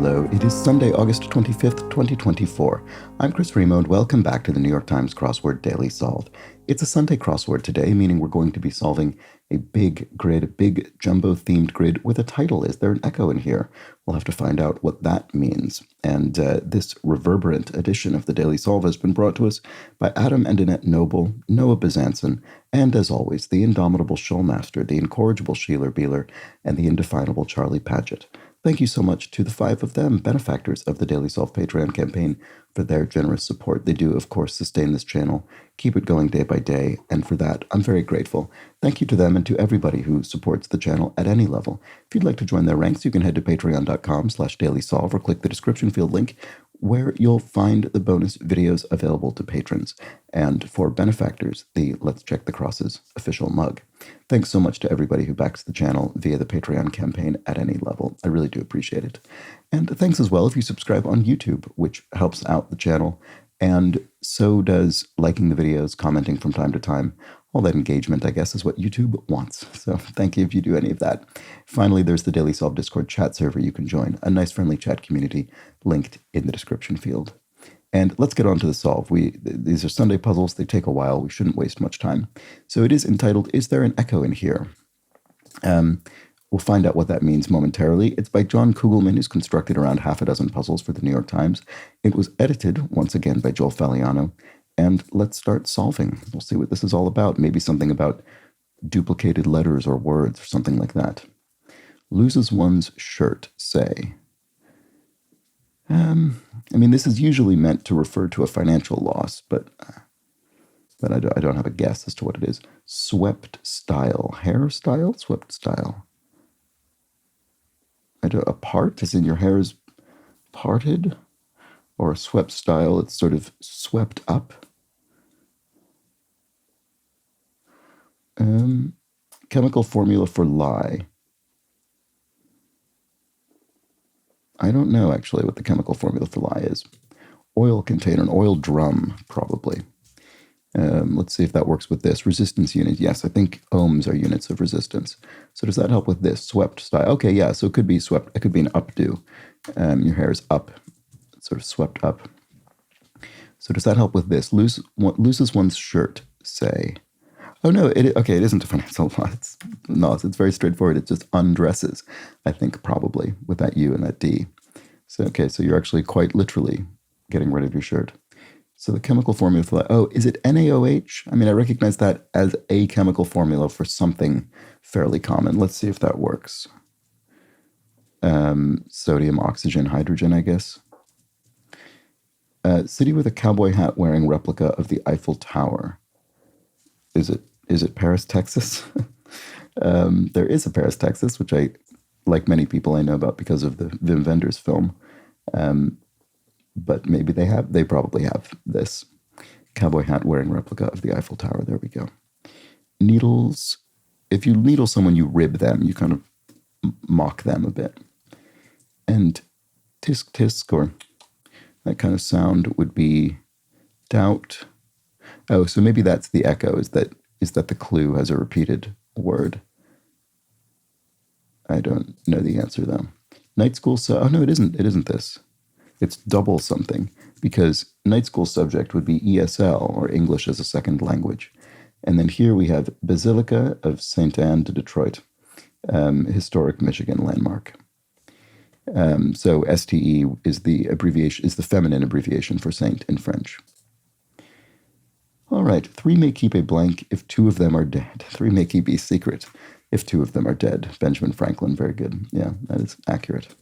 Hello, it is Sunday, August 25th, 2024. I'm Chris Remo, and welcome back to the New York Times Crossword Daily Solve. It's a Sunday crossword today, meaning we're going to be solving a big grid, a big jumbo-themed grid with a title. Is there an echo in here? We'll have to find out what that means. And this reverberant edition of the Daily Solve has been brought to us by Adam and Annette Noble, Noah Bezanson, and as always, the indomitable Shoalmaster, the incorrigible Sheeler Beeler, and the indefinable Charlie Paget. Thank you so much to the 5 of them, benefactors of the Daily Solve Patreon campaign, for their generous support. They do, of course, sustain this channel, keep it going day by day, and for that, I'm very grateful. Thank you to them and to everybody who supports the channel at any level. If you'd like to join their ranks, you can head to patreon.com/dailysolve or click the description field link where you'll find the bonus videos available to patrons. And for benefactors, the Let's Check the Crosses official mug. Thanks so much to everybody who backs the channel via the Patreon campaign at any level. I really do appreciate it. And thanks as well if you subscribe on YouTube, which helps out the channel, and so does liking the videos, commenting from time to time. All that engagement, I guess, is what YouTube wants. So thank you if you do any of that. Finally, there's the Daily Solve Discord chat server you can join, a nice friendly chat community linked in the description field. And let's get on to the solve. These are Sunday puzzles. They take a while. We shouldn't waste much time. So it is entitled, Is There an Echo in Here? We'll find out what that means momentarily. It's by John Kugelman, who's constructed around half a dozen puzzles for the New York Times. It was edited, once again, by Joel Faliano. And let's start solving. We'll see what this is all about. Maybe something about duplicated letters or words or something like that. Loses one's shirt, say. I mean, this is usually meant to refer to a financial loss, but I don't have a guess as to what it is. Swept style. Hairstyle? Swept style. A part, as in your hair is parted? Or a swept style, it's sort of swept up. Chemical formula for lie. I don't know, actually, what the chemical formula for lie is. Oil container, an oil drum, probably. Let's see if that works with this. Resistance unit. Yes, I think ohms are units of resistance. So does that help with this? Swept style. Okay, yeah, so it could be swept. It could be an updo. Your hair is up. It's sort of swept up. So does that help with this? Loses one's shirt, say. Oh, no, it isn't a financial loss. It's very straightforward. It just undresses, I think, probably, with that U and that D. So, okay, so you're actually quite literally getting rid of your shirt. So the chemical formula for that, is it NaOH? I mean, I recognize that as a chemical formula for something fairly common. Let's see if that works. Sodium, oxygen, hydrogen, I guess. City with a cowboy hat wearing replica of the Eiffel Tower. Is it Paris, Texas? There is a Paris, Texas, which I, like many people I know about because of the Wim Wenders film. But maybe they probably have this cowboy hat wearing replica of the Eiffel Tower. There we go. Needles. If you needle someone, you rib them. You kind of mock them a bit. And tisk tisk, or that kind of sound would be doubt. Oh, so maybe that's the echo, is that the clue has a repeated word. I don't know the answer, though. Night school, no, it isn't this. It's double something, because night school subject would be ESL, or English as a Second Language. And then here we have Basilica of St. Anne de Detroit, historic Michigan landmark. So STE is the feminine abbreviation for saint in French. All right, 3 may keep a blank if 2 of them are dead. 3 may keep a secret if 2 of them are dead. Benjamin Franklin, very good. Yeah, that is accurate.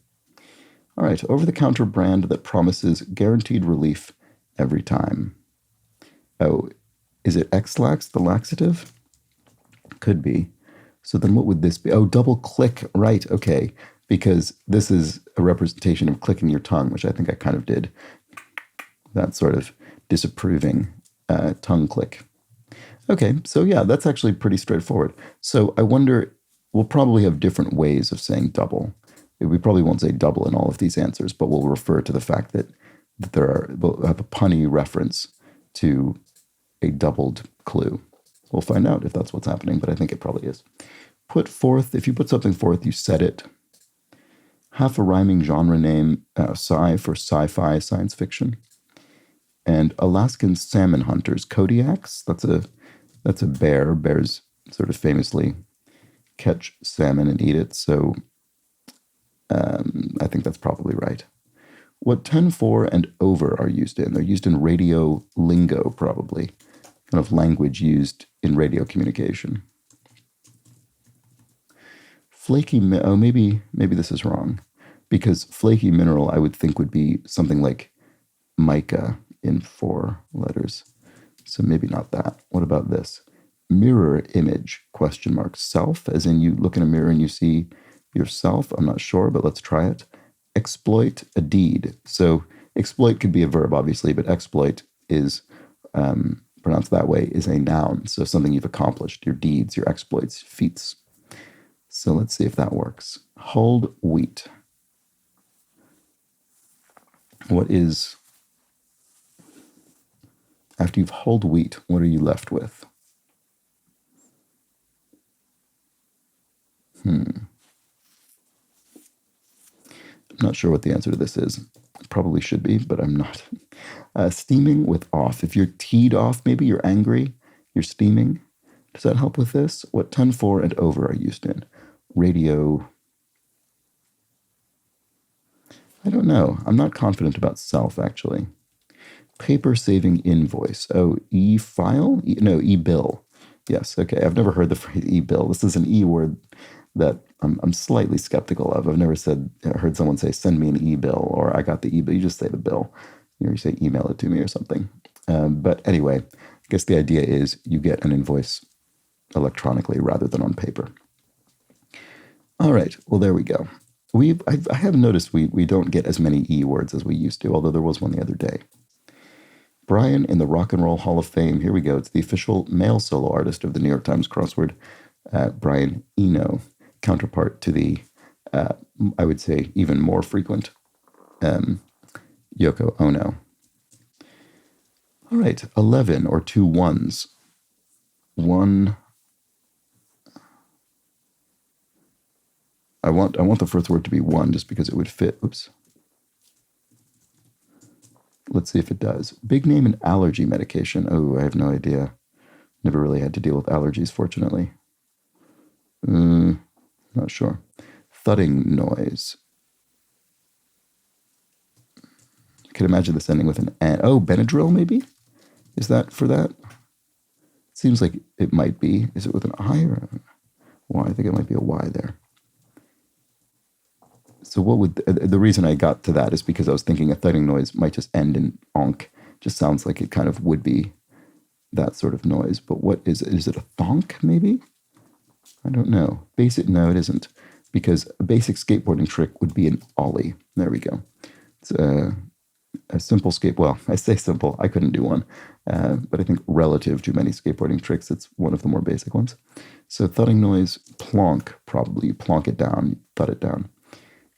All right, over-the-counter brand that promises guaranteed relief every time. Oh, is it X-Lax, the laxative? Could be. So then what would this be? Oh, double click, right, okay. Because this is a representation of clicking your tongue, which I think I kind of did. That sort of disapproving tongue click. Okay, so yeah, that's actually pretty straightforward. So I wonder, we'll probably have different ways of saying double. We probably won't say double in all of these answers, but we'll refer to the fact that we'll have a punny reference to a doubled clue. We'll find out if that's what's happening, but I think it probably is. If you put something forth, you set it. half a rhyming genre name, sci for sci-fi, science fiction. And Alaskan salmon hunters, Kodiaks. That's a bear. Bears sort of famously catch salmon and eat it. So I think that's probably right. What 10-4 and over are used in? They're used in radio lingo, probably. Kind of language used in radio communication. Flaky, oh, maybe this is wrong. Because flaky mineral, I would think, would be something like mica in 4 letters. So maybe not that. What about this? Mirror image, question mark. Self, as in you look in a mirror and you see yourself. I'm not sure, but let's try it. Exploit a deed. So exploit could be a verb, obviously, but exploit is, pronounced that way, is a noun. So something you've accomplished, your deeds, your exploits, feats. So let's see if that works. Hulled wheat. What is, after you've hulled wheat, what are you left with? I'm not sure what the answer to this is. Probably should be, but I'm not. Steaming with off. If you're teed off, maybe you're angry, you're steaming. Does that help with this? What 10-4 and over are used in? Radio. I don't know. I'm not confident about self, actually. Paper saving invoice. Oh, e-file? No, e-bill. Yes, okay. I've never heard the phrase e-bill. This is an e word that I'm slightly skeptical of. I've never heard someone say, send me an e-bill, or I got the e-bill. You just say the bill. You say email it to me or something. But anyway, I guess the idea is you get an invoice electronically rather than on paper. All right, well, there we go. I have noticed we don't get as many E words as we used to, although there was one the other day. Brian in the Rock and Roll Hall of Fame. Here we go. It's the official male solo artist of the New York Times crossword, Brian Eno, counterpart to the, I would say, even more frequent Yoko Ono. All right, 11 or 2 ones. One. I want the first word to be 1 just because it would fit. Oops. Let's see if it does. Big name in allergy medication. Oh, I have no idea. Never really had to deal with allergies, fortunately. Not sure. Thudding noise. I could imagine this ending with an N. Oh, Benadryl, maybe? Is that for that? Seems like it might be. Is it with an I or a Y? I think it might be a Y there. So what would, the reason I got to that is because I was thinking a thudding noise might just end in onk. Just sounds like it kind of would be that sort of noise. But what is it? Is it a thonk, maybe? I don't know. No, it isn't. Because a basic skateboarding trick would be an ollie. There we go. It's a simple well, I say simple. I couldn't do one. But I think relative to many skateboarding tricks, it's one of the more basic ones. So thudding noise, plonk, probably. You plonk it down, you thud it down.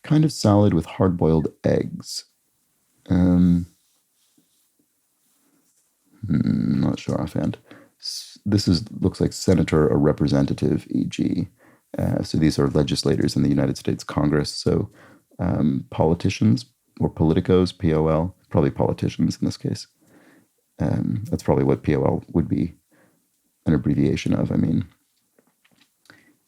Kind of salad with hard-boiled eggs. Not sure offhand. This looks like senator or representative, e.g. So these are legislators in the United States Congress. So politicians or politicos, P-O-L, probably politicians in this case. That's probably what P-O-L would be an abbreviation of, I mean.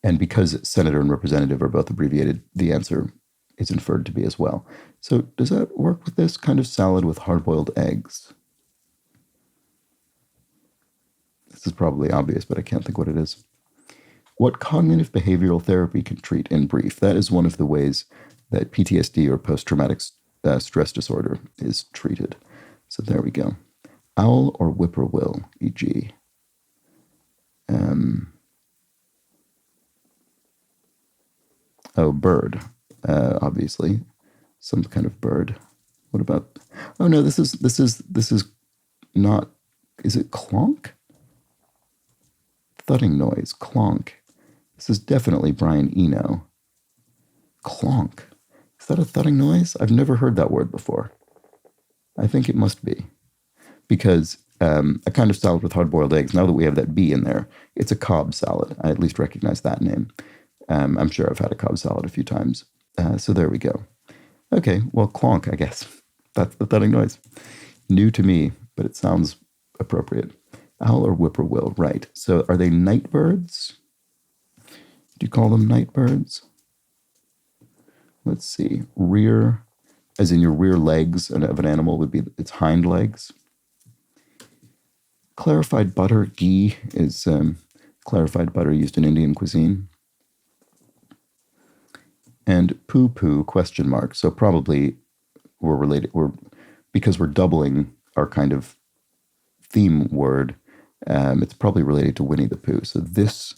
And because senator and representative are both abbreviated, the answer is inferred to be as well. So does that work with this kind of salad with hard-boiled eggs? This is probably obvious, but I can't think what it is. What cognitive behavioral therapy can treat in brief? That is one of the ways that PTSD or post-traumatic stress disorder is treated. So there we go. Owl or whippoorwill, e.g. Oh, bird. Obviously, some kind of bird. What about? Oh no, this is not. Is it clonk? Thudding noise, clonk. This is definitely Brian Eno. Clonk. Is that a thudding noise? I've never heard that word before. I think it must be, because a kind of salad with hard-boiled eggs. Now that we have that B in there, it's a Cobb salad. I at least recognize that name. I'm sure I've had a Cobb salad a few times. So there we go. Okay, well, clonk, I guess. That's the thudding noise. New to me, but it sounds appropriate. Owl or whippoorwill, right. So are they night birds? Do you call them night birds? Let's see. Rear, as in your rear legs of an animal would be its hind legs. Clarified butter, ghee, is clarified butter used in Indian cuisine. And poo-poo, question mark. So probably we're related, because we're doubling our kind of theme word, it's probably related to Winnie the Pooh. So this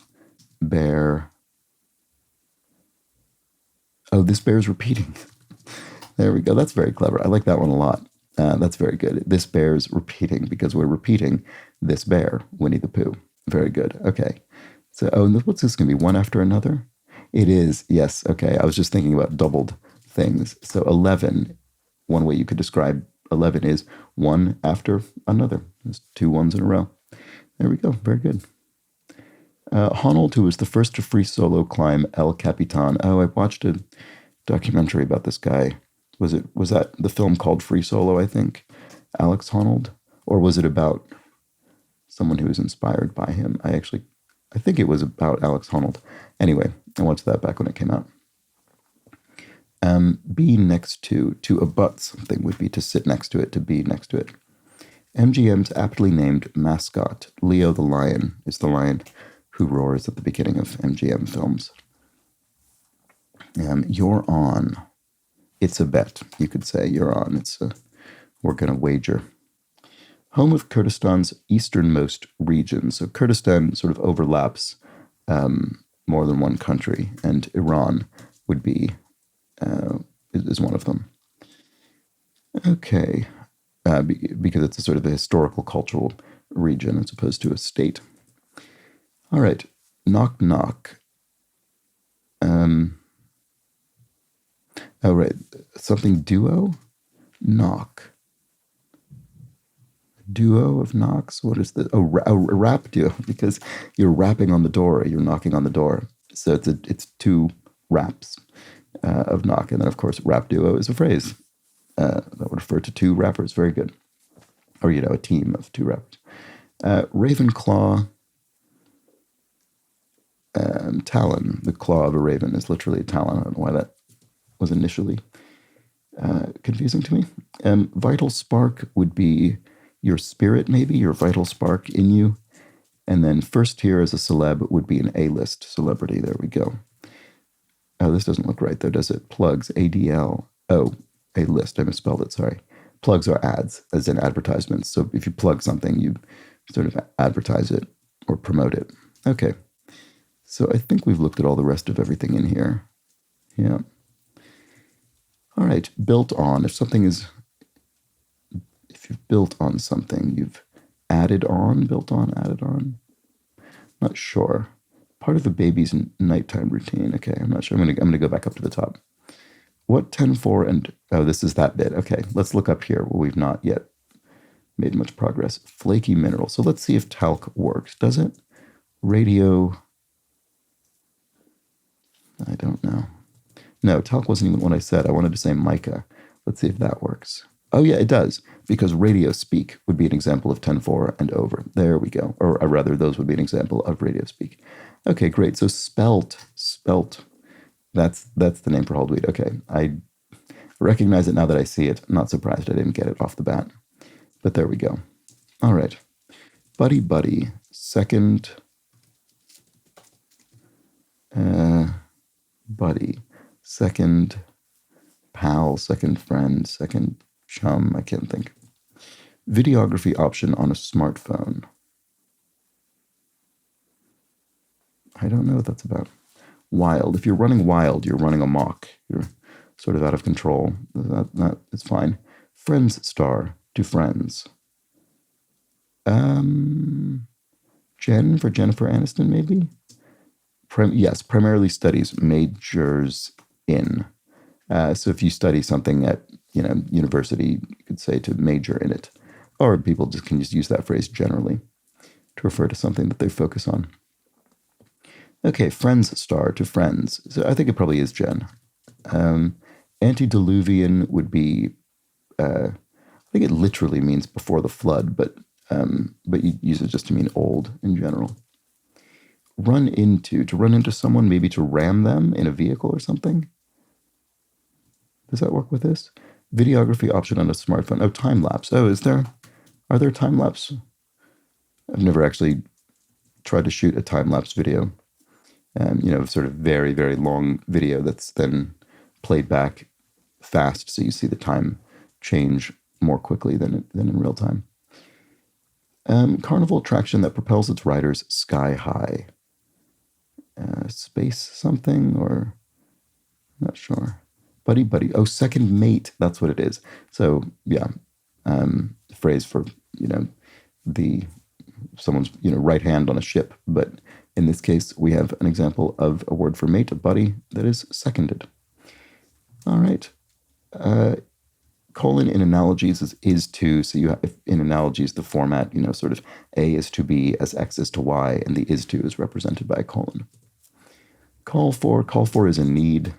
bear, oh, this bear's repeating. There we go. That's very clever. I like that one a lot. That's very good. This bear's repeating because we're repeating this bear, Winnie the Pooh. Very good. Okay. So, oh, and what's this going to be? One after another? It is. Yes. Okay. I was just thinking about doubled things. So 11, one way you could describe 11 is one after another. There's two ones in a row. There we go. Very good. Honnold, who was the first to free solo climb El Capitan. Oh, I watched a documentary about this guy. Was that the film called Free Solo, I think? Alex Honnold? Or was it about someone who was inspired by him? I think it was about Alex Honnold. Anyway, I watched that back when it came out. Be next to abut something would be to sit next to it, to be next to it. MGM's aptly named mascot, Leo the Lion, is the lion who roars at the beginning of MGM films. You're on. It's a bet, you could say. You're on. We're going to wager. Home of Kurdistan's easternmost region. So Kurdistan sort of overlaps more than one country, and Iran would be is one of them. Okay, because it's a sort of a historical, cultural region as opposed to a state. All right, knock knock. Oh, right. Something duo? Knock. Duo of knocks? What is this? Oh, a rap duo, because you're rapping on the door, you're knocking on the door. So it's two raps of knock. And then, of course, rap duo is a phrase that would refer to two rappers. Very good. Or, a team of two rappers. Ravenclaw. Talon. The claw of a raven is literally a talon. I don't know why that was initially confusing to me. Vital spark would be your spirit, maybe, your vital spark in you. And then first tier as a celeb would be an A-list celebrity. There we go. Oh, this doesn't look right, though, does it? Plugs, ADL. Oh, A-list. I misspelled it, sorry. Plugs are ads, as in advertisements. So if you plug something, you sort of advertise it or promote it. Okay. So I think we've looked at all the rest of everything in here. Yeah. All right, built on. If you've built on something, you've added on, built on, added on. Not sure. Part of the baby's nighttime routine. Okay, I'm not sure. I'm gonna go back up to the top. What 10-4 and this is that bit. Okay, let's look up here where we've not yet made much progress. Flaky mineral. So let's see if talc works. Does it? Radio. I don't know. No, talc wasn't even what I said. I wanted to say mica. Let's see if that works. Oh, yeah, it does, because radio speak would be an example of 10-4 and over. There we go. Or rather, those would be an example of radio speak. Okay, great. So spelt. That's the name for Haldweed. Okay, I recognize it now that I see it. I'm not surprised I didn't get it off the bat. But there we go. All right. Buddy. Second. Buddy. Second pal, second friend, second chum, I can't think. Videography option on a smartphone. I don't know what that's about. Wild. If you're running wild, you're running amok. You're sort of out of control. That it's fine. Friends star to friends. Jen for Jennifer Aniston, maybe? Yes, primarily studies majors in. So if you study something at university, you could say to major in it. Or people can just use that phrase generally to refer to something that they focus on. Okay, friends star to friends. So I think it probably is Jen. Antediluvian would be, I think it literally means before the flood, but you use it just to mean old in general. To run into someone, maybe to ram them in a vehicle or something. Does that work with this? Videography option on a smartphone. Oh, time lapse. Oh, are there time lapse? I've never actually tried to shoot a time lapse video. Sort of very, very long video that's then played back fast, so you see the time change more quickly than in real time. Carnival attraction that propels its riders sky high. Space something, or I'm not sure. Buddy buddy. Oh, second mate. That's what it is. So yeah, phrase for someone's right hand on a ship, but in this case we have an example of a word for mate, a buddy, that is seconded. All right. Colon in analogies is to, so you have, in analogies, the format, sort of A is to B as X is to Y, and the is to is represented by a colon. Call for is a need.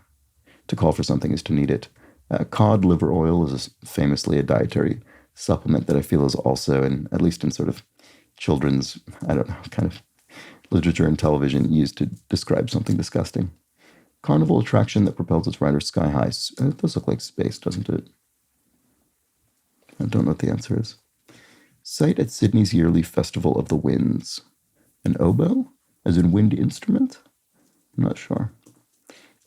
To call for something is to need it. Cod liver oil is famously a dietary supplement that I feel is also, at least in sort of children's, I don't know, kind of literature and television, used to describe something disgusting. Carnival attraction that propels its riders sky high. It does look like space, doesn't it? I don't know what the answer is. Site at Sydney's yearly Festival of the Winds. An oboe? As in wind instrument? I'm not sure.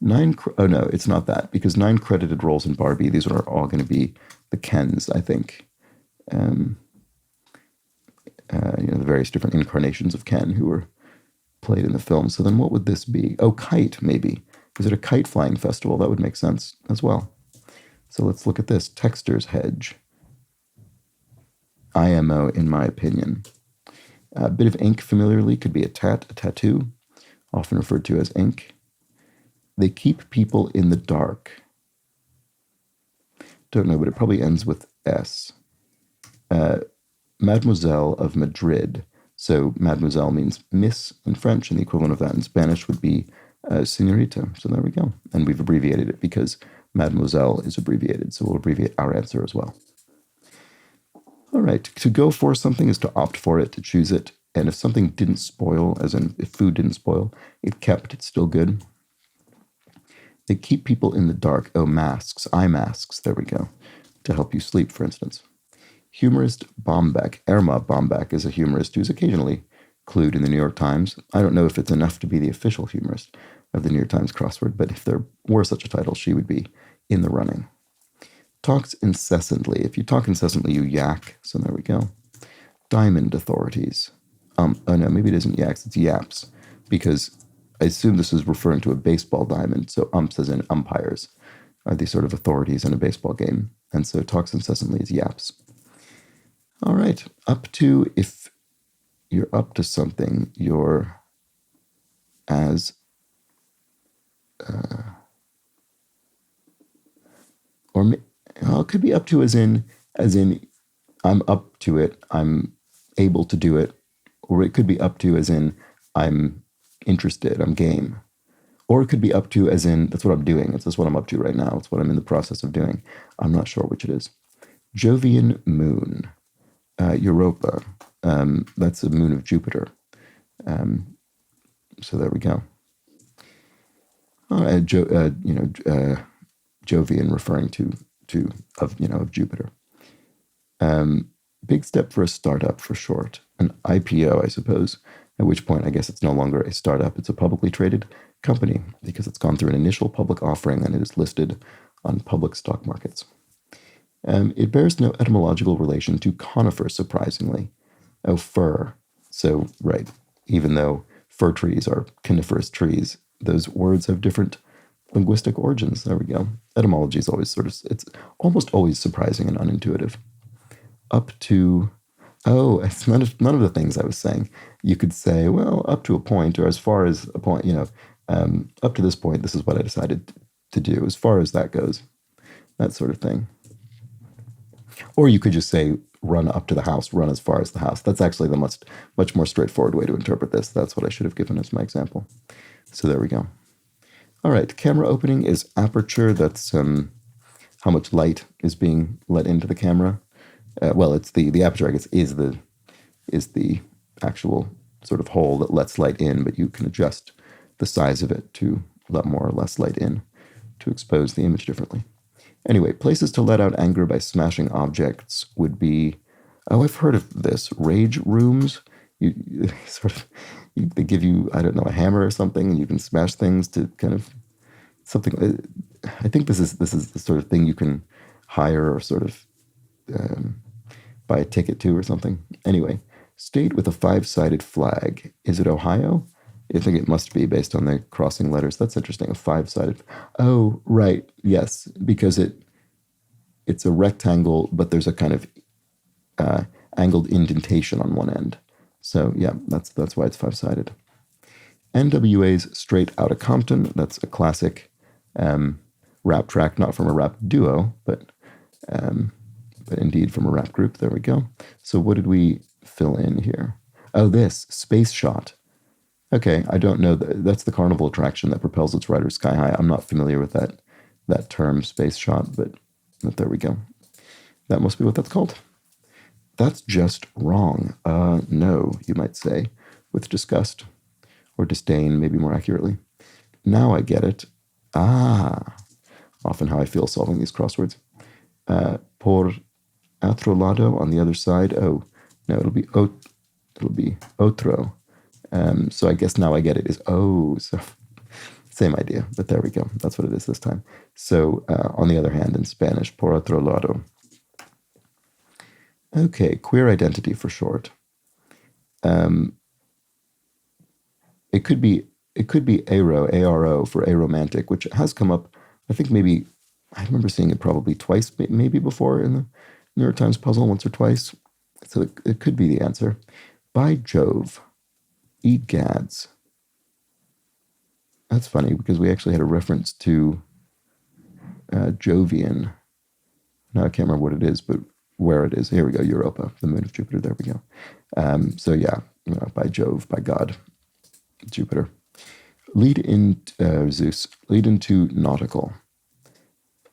Oh no, it's not that, because 9 credited roles in Barbie. These are all going to be the Kens, I think. The various different incarnations of Ken who were played in the film. So then what would this be? Oh, kite, maybe. Is it a kite flying festival? That would make sense as well. So let's look at this. Texter's Hedge. IMO, in my opinion. A bit of ink familiarly could be a tattoo, often referred to as ink. They keep people in the dark. Don't know, but it probably ends with S. Mademoiselle of Madrid. So mademoiselle means miss in French, and the equivalent of that in Spanish would be señorita. So there we go. And we've abbreviated it because mademoiselle is abbreviated, so we'll abbreviate our answer as well. All right, to go for something is to opt for it, to choose it. And if something didn't spoil, as in if food didn't spoil, it's still good. They keep people in the dark. Oh, masks, eye masks, there we go, to help you sleep, for instance. Humorist Bombeck. Erma Bombeck is a humorist who's occasionally clued in the New York Times. I don't know if it's enough to be the official humorist of the New York Times crossword, but if there were such a title, she would be in the running. Talks incessantly. If you talk incessantly, you yak. So there we go. Diamond authorities. Oh no, maybe it isn't yaks, it's yaps, because I assume this is referring to a baseball diamond. So umps, as in umpires, are the sort of authorities in a baseball game. And so talks incessantly is yaps. All right, up to, if you're up to something, you're as, it could be up to as in I'm up to it, I'm able to do it, or it could be up to as in I'm interested, I'm game. Or it could be up to as in that's what I'm doing, it's just what I'm up to right now, it's what I'm in the process of doing. I'm not sure which it is. Jovian moon. Europa. That's the moon of Jupiter. So there we go. Jovian, referring to Jupiter. Big step for a startup, for short. An IPO, I suppose. At which point, I guess it's no longer a startup. It's a publicly traded company because it's gone through an initial public offering and it is listed on public stock markets. It bears no etymological relation to conifer, surprisingly. Oh, fir. So, right, even though fir trees are coniferous trees, those words have different linguistic origins. There we go. Etymology is always it's almost always surprising and unintuitive. Up to, it's none of the things I was saying. You could say, well, up to a point, or as far as a point, up to this point, this is what I decided to do, as far as that goes. That sort of thing. Or you could just say, run up to the house, run as far as the house. That's actually the much more straightforward way to interpret this. That's what I should have given as my example. So there we go. All right, camera opening is aperture. That's how much light is being let into the camera. Well, it's the aperture, I guess, is the actual sort of hole that lets light in, but you can adjust the size of it to let more or less light in to expose the image differently. Anyway, places to let out anger by smashing objects would be, oh, I've heard of this, rage rooms. You sort of, they give you, I don't know, a hammer or something, and you can smash things to kind of something. I think this is the sort of thing you can hire or sort of buy a ticket to or something. Anyway, state with a 5-sided flag. Is it Ohio? I think it must be based on the crossing letters. That's interesting. A 5-sided. Oh, right. Yes, because it's a rectangle, but there's a kind of angled indentation on one end. So yeah, that's why it's 5-sided. NWA's Straight Outta Compton. That's a classic rap track, not from a rap duo, but indeed from a rap group. There we go. So what did we fill in here? Oh, this Space Shot. Okay, I don't know. That's the carnival attraction that propels its riders sky high. I'm not familiar with that term, Space Shot, but there we go. That must be what that's called. That's just wrong. No, you might say, with disgust or disdain, maybe more accurately. Now I get it. Often how I feel solving these crosswords. Por otro lado, on the other side. Oh, no, it'll be otro. So I guess now I get it is so same idea, but there we go. That's what it is this time. So on the other hand, in Spanish, por otro lado. Okay, queer identity for short. It could be ARO for aromantic, which has come up. I think maybe I remember seeing it probably twice, maybe before in the New York Times puzzle, once or twice. So it could be the answer. By Jove, egads. That's funny because we actually had a reference to Jovian. Now I can't remember what it is, but where it is. Here we go, Europa, the moon of Jupiter. There we go. So yeah, by Jove, by God, Jupiter. Lead in Zeus. Lead into nautical.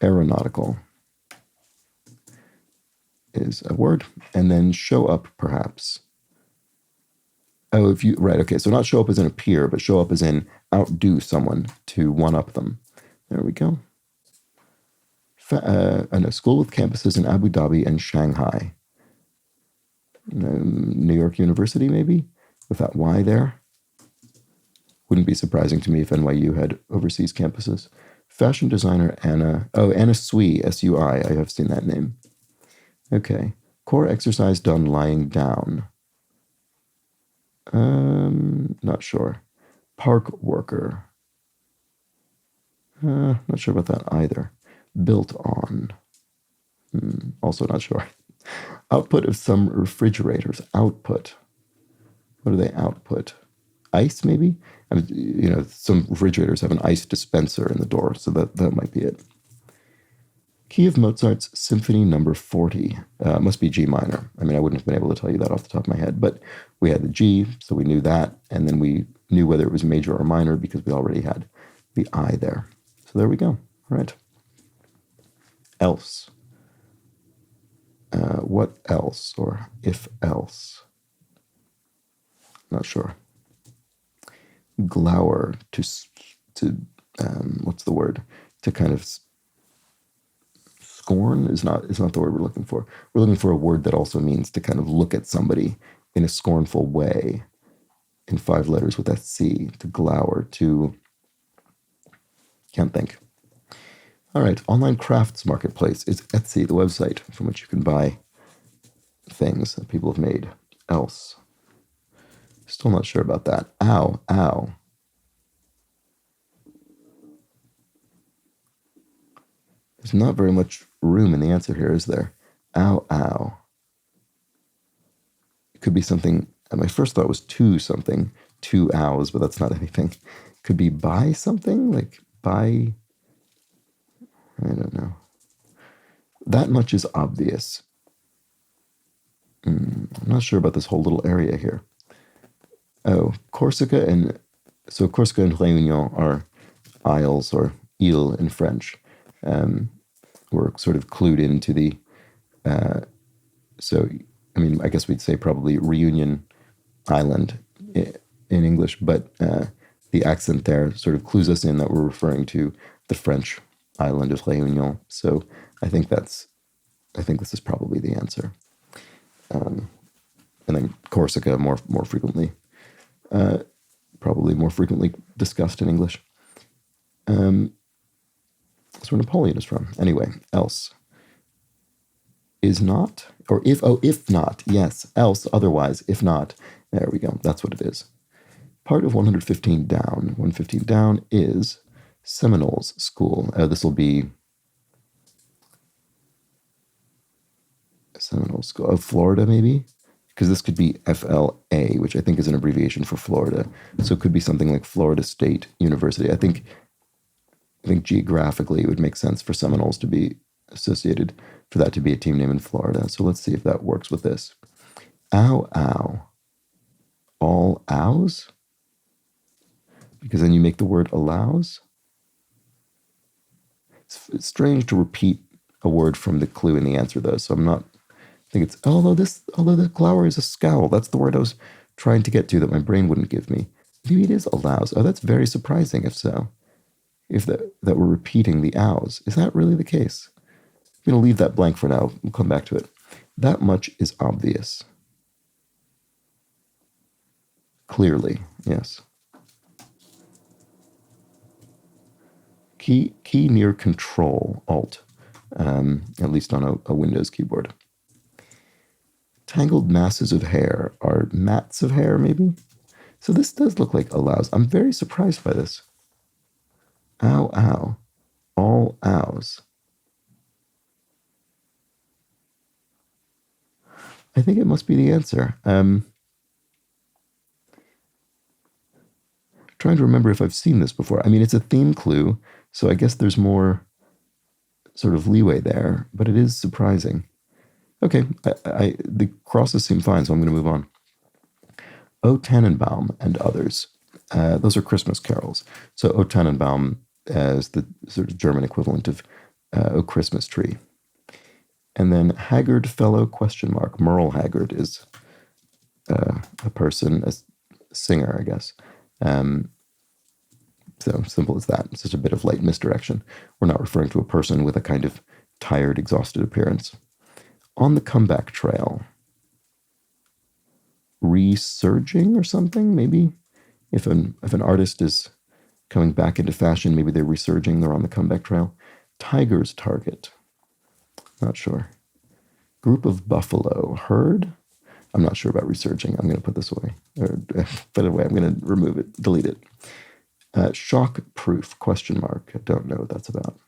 Aeronautical is a word, and then show up perhaps. Oh, right, okay, so not show up as in appear, but show up as in outdo someone, to one-up them. There we go. A school with campuses in Abu Dhabi and Shanghai. New York University, maybe, with that Y there. Wouldn't be surprising to me if NYU had overseas campuses. Fashion designer Anna Sui, S-U-I. I have seen that name. Okay. Core exercise done lying down. Not sure. Park worker. Not sure about that either. Built on. Also not sure. Output of some refrigerators. Output. What do they output? Ice, maybe? I mean, some refrigerators have an ice dispenser in the door, so that might be it. Key of Mozart's Symphony Number 40. Must be G minor. I mean, I wouldn't have been able to tell you that off the top of my head, but we had the G, so we knew that, and then we knew whether it was major or minor because we already had the I there. So there we go. All right. Else. What else, or if else? Not sure. Glower, to what's the word? To kind of scorn is not the word we're looking for. We're looking for a word that also means to kind of look at somebody in a scornful way. In 5 letters with that C, to glower, to can't think. All right, online crafts marketplace is Etsy, the website from which you can buy things that people have made. Else. Still not sure about that. Ow. There's not very much room in the answer here, is there? Ow. It could be something, my first thought was to something, 2 owls, but that's not anything. Could be by something, like by, I don't know. That much is obvious. I'm not sure about this whole little area here. Oh, Corsica and Réunion are isles, or île in French. we're sort of clued into the, so, I mean, I guess we'd say probably Reunion Island in English, but the accent there sort of clues us in that we're referring to the French island of Réunion. So I think this is probably the answer. And then Corsica more frequently, probably more frequently discussed in English. That's where Napoleon is from. Anyway, else is not, or if not, yes, else, otherwise, if not. There we go. That's what it is. Part of 115 down. 115 down is Seminoles School. This will be Seminoles School of Florida, maybe? Because this could be FLA, which I think is an abbreviation for Florida. So it could be something like Florida State University. I think geographically it would make sense for Seminoles to be associated, for that to be a team name in Florida. So let's see if that works with this. Ow, ow. All ows? Because then you make the word allows? It's strange to repeat a word from the clue in the answer, though, so I think it's, although the glower is a scowl. That's the word I was trying to get to that my brain wouldn't give me. Maybe it is allows. Oh, that's very surprising if so. If that we're repeating the ows. Is that really the case? I'm going to leave that blank for now. We'll come back to it. That much is obvious. Clearly, yes. Key near Control, Alt, at least on a Windows keyboard. Tangled masses of hair are mats of hair, maybe? So this does look like allows. I'm very surprised by this. Ow, ow. All ows. I think it must be the answer. Trying to remember if I've seen this before. I mean, it's a theme clue, so I guess there's more sort of leeway there, but it is surprising. Okay, the crosses seem fine, so I'm going to move on. O Tannenbaum and others. Those are Christmas carols. So O Tannenbaum is the sort of German equivalent of O Christmas Tree. And then Haggard Fellow ? Merle Haggard is a person, a singer, I guess. So simple as that. It's just a bit of light misdirection. We're not referring to a person with a kind of tired, exhausted appearance. On the comeback trail. Resurging or something, maybe? If an artist is coming back into fashion, maybe they're resurging, they're on the comeback trail. Tiger's target. Not sure. Group of buffalo. Herd? I'm not sure about resurging. I'm going to put this away. By the way, I'm going to remove it, delete it. Shock proof, ? I don't know what that's about.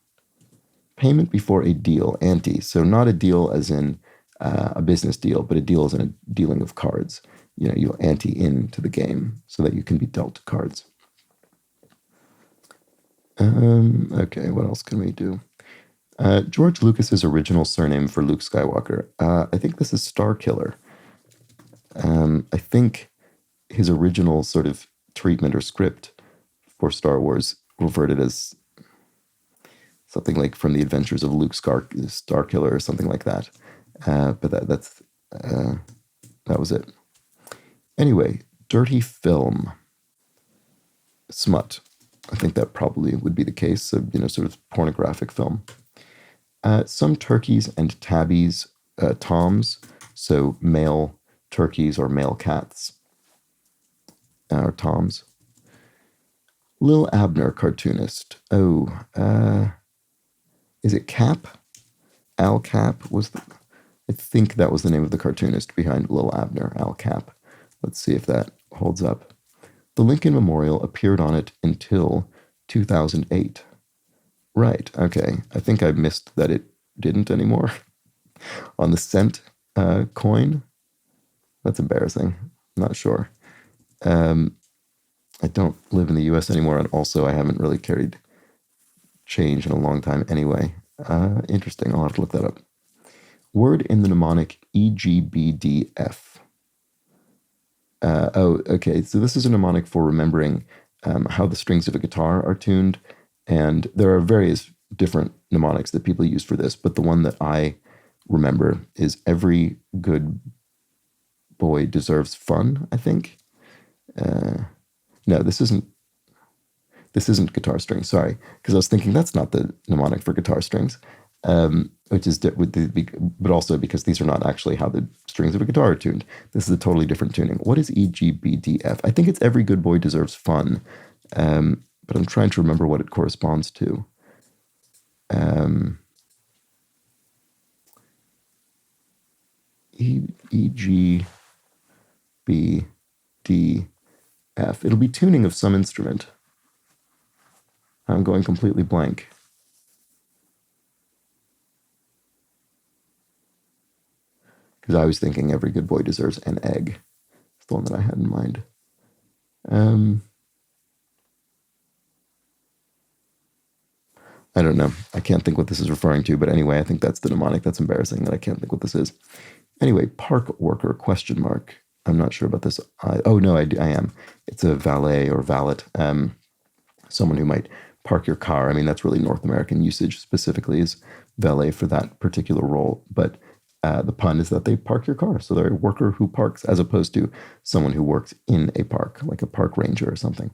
Payment before a deal, ante. So not a deal as in a business deal, but a deal as in a dealing of cards. You know, you ante into the game so that you can be dealt cards. Okay, what else can we do? George Lucas's original surname for Luke Skywalker. I think this is Starkiller. I think his original sort of treatment or script for Star Wars reverted as something like From the Adventures of Luke Starkiller or something like that. But that was it. Anyway, dirty film. Smut. I think that probably would be the case. So, sort of pornographic film. Some turkeys and tabbies, toms. So male turkeys or male cats. Or toms. Lil Abner cartoonist. Oh, is it Cap? Al Cap I think that was the name of the cartoonist behind Lil Abner, Al Cap. Let's see if that holds up. The Lincoln Memorial appeared on it until 2008. Right, okay. I think I missed that it didn't anymore. On the cent coin. That's embarrassing. I'm not sure. I don't live in the US anymore, and also I haven't really carried change in a long time anyway. Interesting. I'll have to look that up. Word in the mnemonic EGBDF. Okay. So this is a mnemonic for remembering how the strings of a guitar are tuned, and there are various different mnemonics that people use for this, but the one that I remember is every good boy deserves fun, I think. No, this isn't guitar strings. Sorry, because I was thinking that's not the mnemonic for guitar strings, which is but also because these are not actually how the strings of a guitar are tuned. This is a totally different tuning. What is EGBDF? I think it's every good boy deserves fun, but I'm trying to remember what it corresponds to. E G B D F. It'll be tuning of some instrument. I'm going completely blank. Because I was thinking every good boy deserves an egg. It's the one that I had in mind. I don't know. I can't think what this is referring to, but anyway, I think that's the mnemonic. That's embarrassing that I can't think what this is. Anyway, park worker, question mark. I'm not sure about this. Oh, no, I am. It's a valet or valet, someone who might park your car. I mean, that's really North American usage specifically is valet for that particular role. But the pun is that they park your car. So they're a worker who parks as opposed to someone who works in a park, like a park ranger or something.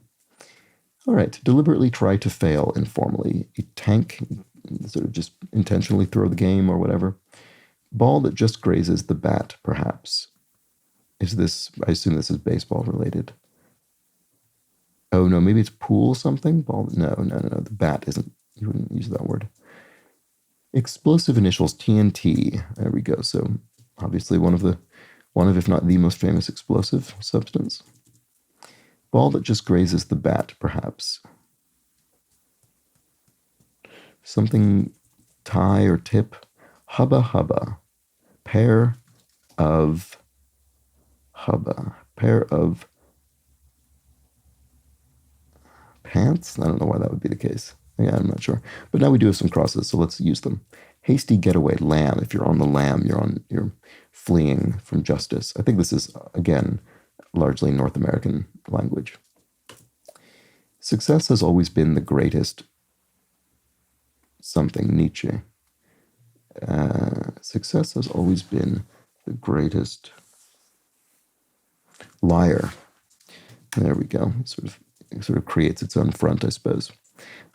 All right, deliberately try to fail informally. You tank, sort of just intentionally throw the game or whatever. Ball that just grazes the bat, perhaps. Is this, I assume this is baseball related. Oh, no, maybe it's pool something? Ball, no. The bat isn't, you wouldn't use that word. Explosive initials, TNT. There we go. So obviously one of, if not the most famous explosive substance. Ball that just grazes the bat, perhaps. Something tie or tip. Hubba hubba. Pair of pants? I don't know why that would be the case. Yeah, I'm not sure. But now we do have some crosses, so let's use them. Hasty getaway, lamb. If you're on the lam, you're fleeing from justice. I think this is, again, largely North American language. Success has always been the greatest something, Nietzsche. Success has always been the greatest liar. There we go. It sort of creates its own front, I suppose.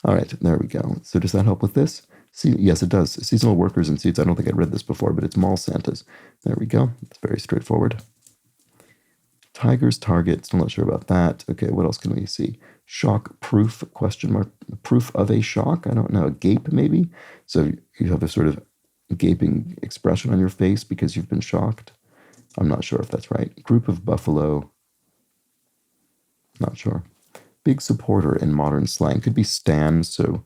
All right, there we go. So does that help with this? Yes, it does. Seasonal workers in suits. I don't think I'd read this before, but it's mall Santas. There we go. It's very straightforward. Tiger's target. Still not sure about that. Okay, what else can we see? Shock proof, question mark. Proof of a shock? I don't know. A gape, maybe? So you have a sort of gaping expression on your face because you've been shocked. I'm not sure if that's right. Group of buffalo. Not sure. Big supporter in modern slang. Could be stan, so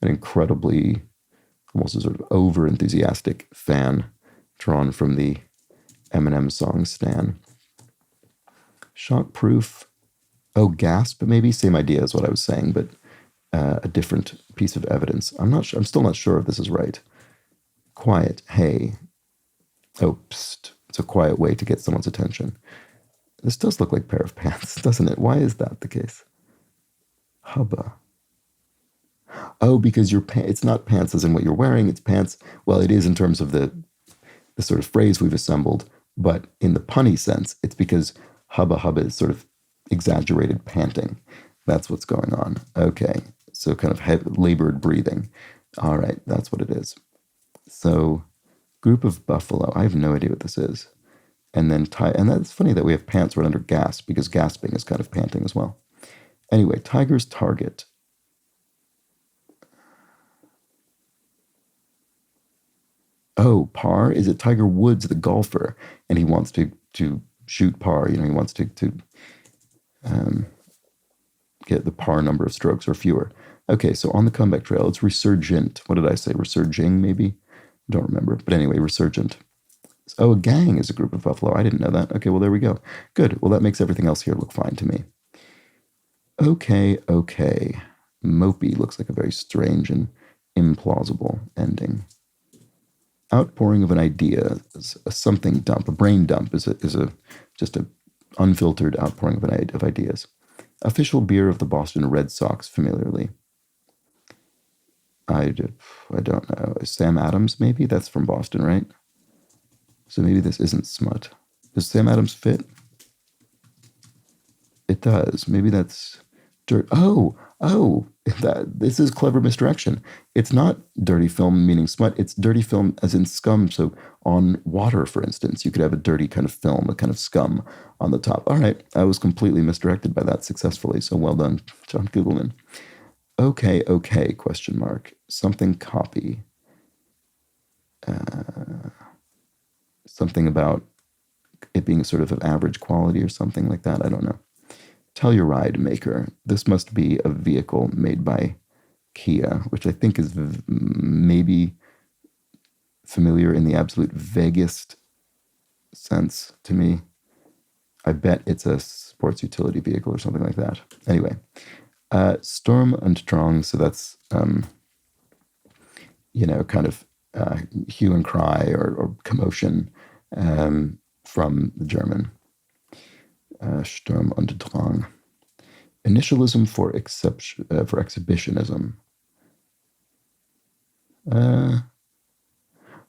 an incredibly, almost a sort of over-enthusiastic fan drawn from the Eminem song Stan. Shockproof. Oh, gasp, maybe? Same idea as what I was saying, but a different piece of evidence. I'm still not sure if this is right. Quiet. Hey. Oh, psst. It's a quiet way to get someone's attention. This does look like a pair of pants, doesn't it? Why is that the case? Hubba. Oh, because it's not pants as in what you're wearing, it's pants. Well, it is in terms of the sort of phrase we've assembled, but in the punny sense, it's because hubba hubba is sort of exaggerated panting. That's what's going on. Okay, so kind of labored breathing. All right, that's what it is. So, group of buffalo. I have no idea what this is. And then and that's funny that we have pants right under gasp, because gasping is kind of panting as well. Anyway, tiger's target. Oh, par? Is it Tiger Woods, the golfer? And he wants to shoot par. He wants to get the par number of strokes or fewer. Okay, so on the comeback trail, it's resurgent. What did I say? Resurging, maybe? I don't remember. But anyway, resurgent. Oh, a gang is a group of buffalo. I didn't know that. Okay, well, there we go. Good. Well, that makes everything else here look fine to me. Okay. Mopey looks like a very strange and implausible ending. Outpouring of an idea, a something dump, a brain dump is just a unfiltered outpouring of ideas. Official beer of the Boston Red Sox, familiarly. I don't know. Sam Adams, maybe? That's from Boston, right? So maybe this isn't smut. Does Sam Adams fit? It does. Maybe that's dirt. Oh, this is clever misdirection. It's not dirty film meaning smut. It's dirty film as in scum. So on water, for instance, you could have a dirty kind of film, a kind of scum on the top. All right, I was completely misdirected by that successfully. So well done, John Googleman. Okay, question mark. Something copy. Something about it being sort of average quality or something like that. I don't know. Telluride maker. This must be a vehicle made by Kia, which I think is maybe familiar in the absolute vaguest sense to me. I bet it's a sports utility vehicle or something like that. Anyway, Sturm und Drang, so that's, kind of hue and cry or commotion from the German. Sturm und Drang. Initialism for exhibitionism.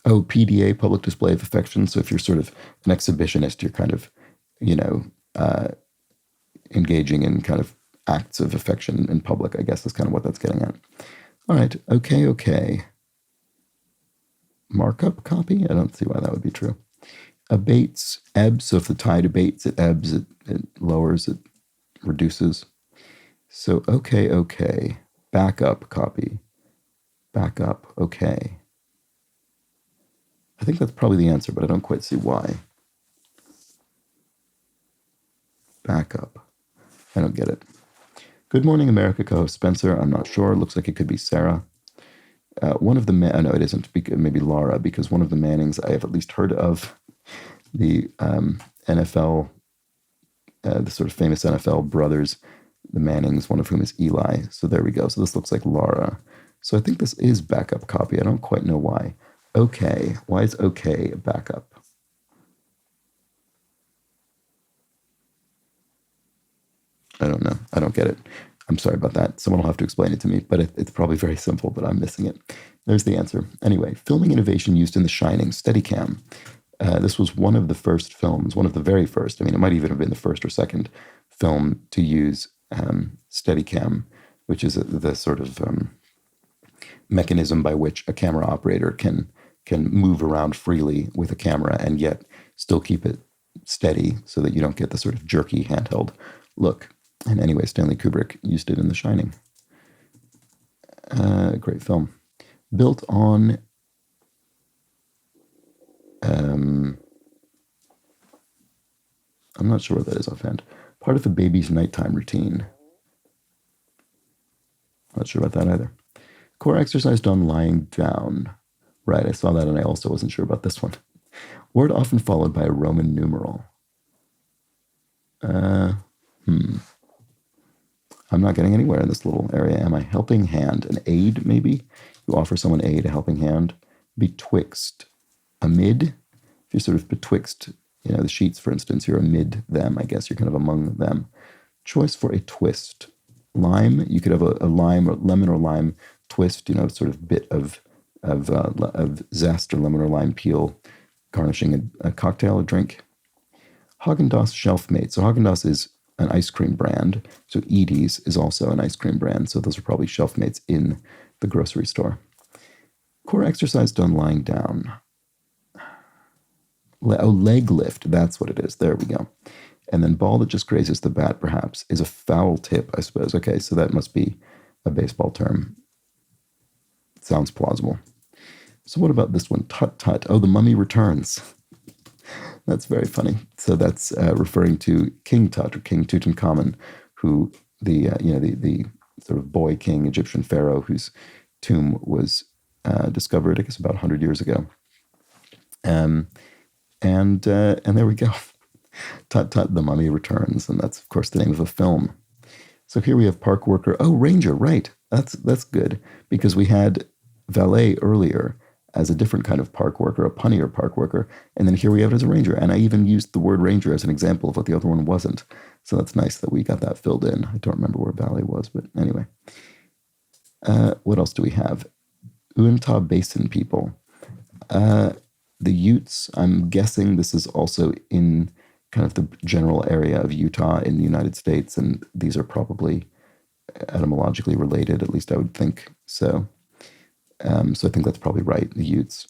PDA, public display of affection. So if you're sort of an exhibitionist, you're kind of, engaging in kind of acts of affection in public, I guess is kind of what that's getting at. All right, okay. Markup copy? I don't see why that would be true. Abates, ebbs. So if the tide abates, it ebbs, it lowers, it reduces. So, okay. Backup copy. Backup, okay. I think that's probably the answer, but I don't quite see why. Backup. I don't get it. Good Morning America co-host Spencer. I'm not sure. Looks like it could be Sarah. One of the no, it isn't. Maybe Laura, because one of the Mannings I have at least heard of. The NFL, the sort of famous NFL brothers, the Mannings, one of whom is Eli. So there we go. So this looks like Laura. So I think this is backup copy. I don't quite know why. Okay. Why is okay a backup? I don't know. I don't get it. I'm sorry about that. Someone will have to explain it to me, but it's probably very simple, but I'm missing it. There's the answer. Anyway, filming innovation used in The Shining, Steadicam. This was one of the first films, one of the very first. I mean, it might even have been the first or second film to use Steadicam, which is the sort of mechanism by which a camera operator can move around freely with a camera and yet still keep it steady so that you don't get the sort of jerky handheld look. And anyway, Stanley Kubrick used it in The Shining. Great film. Built on I'm not sure what that is offhand. Part of a baby's nighttime routine. Not sure about that either. Core exercise done lying down. Right, I saw that and I also wasn't sure about this one. Word often followed by a Roman numeral. I'm not getting anywhere in this little area, am I? Helping hand, an aid maybe? You offer someone aid, a helping hand. Betwixt, amid. If you're sort of betwixt, the sheets, for instance, you're amid them, I guess. You're kind of among them. Choice for a twist. Lime, you could have a lime or lemon or lime twist, sort of bit of zest or lemon or lime peel garnishing a cocktail, a drink. Haagen-Dazs Shelfmate. So Haagen-Dazs is an ice cream brand. So Edie's is also an ice cream brand. So those are probably Shelfmates in the grocery store. Core exercise done lying down. Leg lift. That's what it is. There we go. And then ball that just grazes the bat, perhaps, is a foul tip, I suppose. Okay, so that must be a baseball term. Sounds plausible. So what about this one? Tut-tut. Oh, the mummy returns. That's very funny. So that's referring to King Tut, or King Tutankhamun, who the sort of boy king Egyptian pharaoh whose tomb was discovered, I guess, about 100 years ago. And there we go. Tut Tut, the Mummy Returns, and that's of course the name of a film. So here we have park worker. Oh, ranger, right? That's good because we had valet earlier as a different kind of park worker, a punnier park worker, and then here we have it as a ranger. And I even used the word ranger as an example of what the other one wasn't. So that's nice that we got that filled in. I don't remember where valet was, but anyway. What else do we have? Uintah Basin people. The Utes, I'm guessing this is also in kind of the general area of Utah in the United States, and these are probably etymologically related, at least I would think so. So I think that's probably right, the Utes,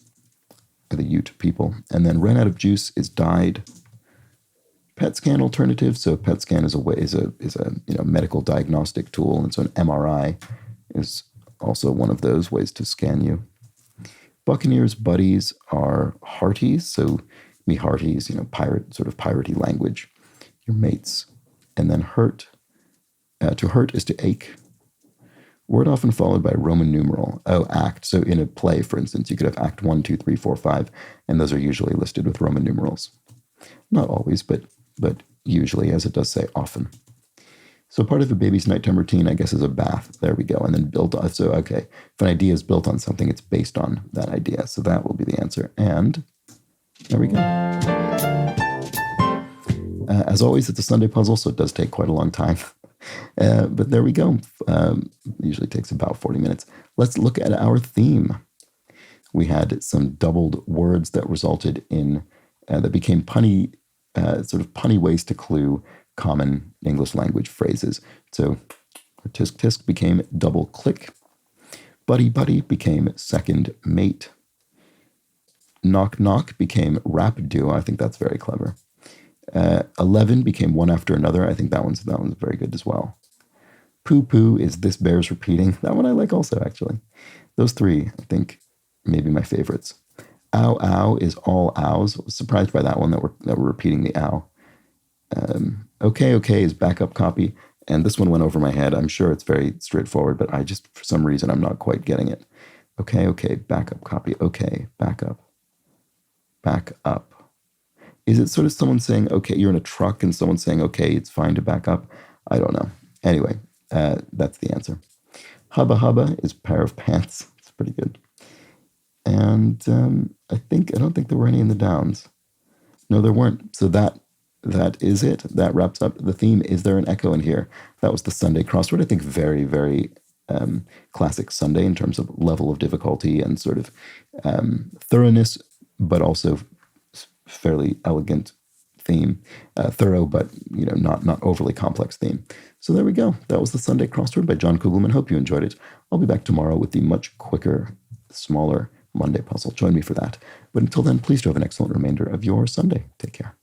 or the Ute people. And then ran out of juice is died. PET scan alternative. So PET scan is a medical diagnostic tool, and so an MRI is also one of those ways to scan you. Buccaneers' buddies are hearties, so me hearties, pirate, sort of piratey language, your mates. And then hurt, to hurt is to ache. Word often followed by Roman numeral. Oh, act. So in a play, for instance, you could have act 1, 2, 3, 4, 5, and those are usually listed with Roman numerals. Not always, but usually, as it does say, often. So part of a baby's nighttime routine, I guess, is a bath. There we go. And then built on. So, okay, if an idea is built on something, it's based on that idea. So that will be the answer. And there we go. As always, it's a Sunday puzzle, so it does take quite a long time. But there we go. Usually takes about 40 minutes. Let's look at our theme. We had some doubled words that resulted in, that became punny, sort of punny ways to clue common English language phrases. So tisk tisk became double click. Buddy buddy became second mate. Knock knock became rap duo. I think that's very clever. 11 became one after another. I think that one's very good as well. Poo poo is this bears repeating. That one I like also, actually. Those three, I think, maybe my favorites. Ow ow is all ows. I was surprised by that one that we're repeating the ow. Okay okay is backup copy, and this one went over my head. I'm sure it's very straightforward, but I just, for some reason, I'm not quite getting it. Okay okay, backup copy. Okay, backup. Back up. Is it sort of someone saying, okay, you're in a truck and someone saying, okay, it's fine to back up? I don't know. Anyway, that's the answer. Hubba hubba is pair of pants. It's pretty good. And I don't think there were any in the downs. No, there weren't. So that is it. That wraps up the theme. Is there an echo in here? That was the Sunday crossword. I think very, very classic Sunday in terms of level of difficulty and sort of thoroughness, but also fairly elegant theme. Thorough, but not overly complex theme. So there we go. That was the Sunday crossword by John Kugelman. Hope you enjoyed it. I'll be back tomorrow with the much quicker, smaller Monday puzzle. Join me for that. But until then, please do have an excellent remainder of your Sunday. Take care.